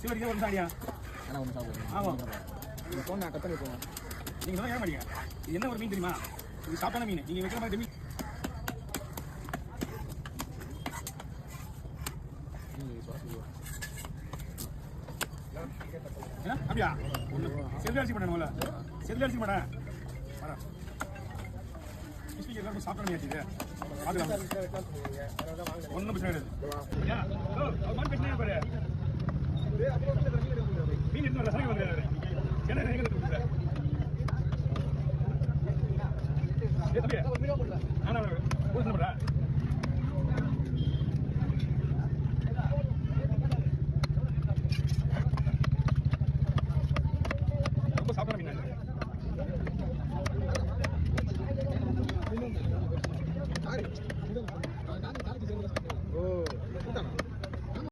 சிவரியா ஒரு சாடியா ஆனா ஒன்று சாப்பிடுவோம். ஆமாம் இந்த ஃபோன் நான் கட் பண்ணி போவேன். நீங்கள் தான் கேட்க மாட்டீங்க. இது என்ன ஒரு மீன் தெரியுமா? இது சாப்பிட்டான மீன். நீங்கள் வைக்கிற மாதிரி மீன் என்ன அப்படியா? ஒன்று செல்லு அரிசி பண்ணணும்ல, செல்லு அரிசி பண்ண வரேன். எல்லாரும் சாப்பிட முடியாது. ஒன்றும் பிரச்சனை கிடையாது. பிரச்சனை பாரு.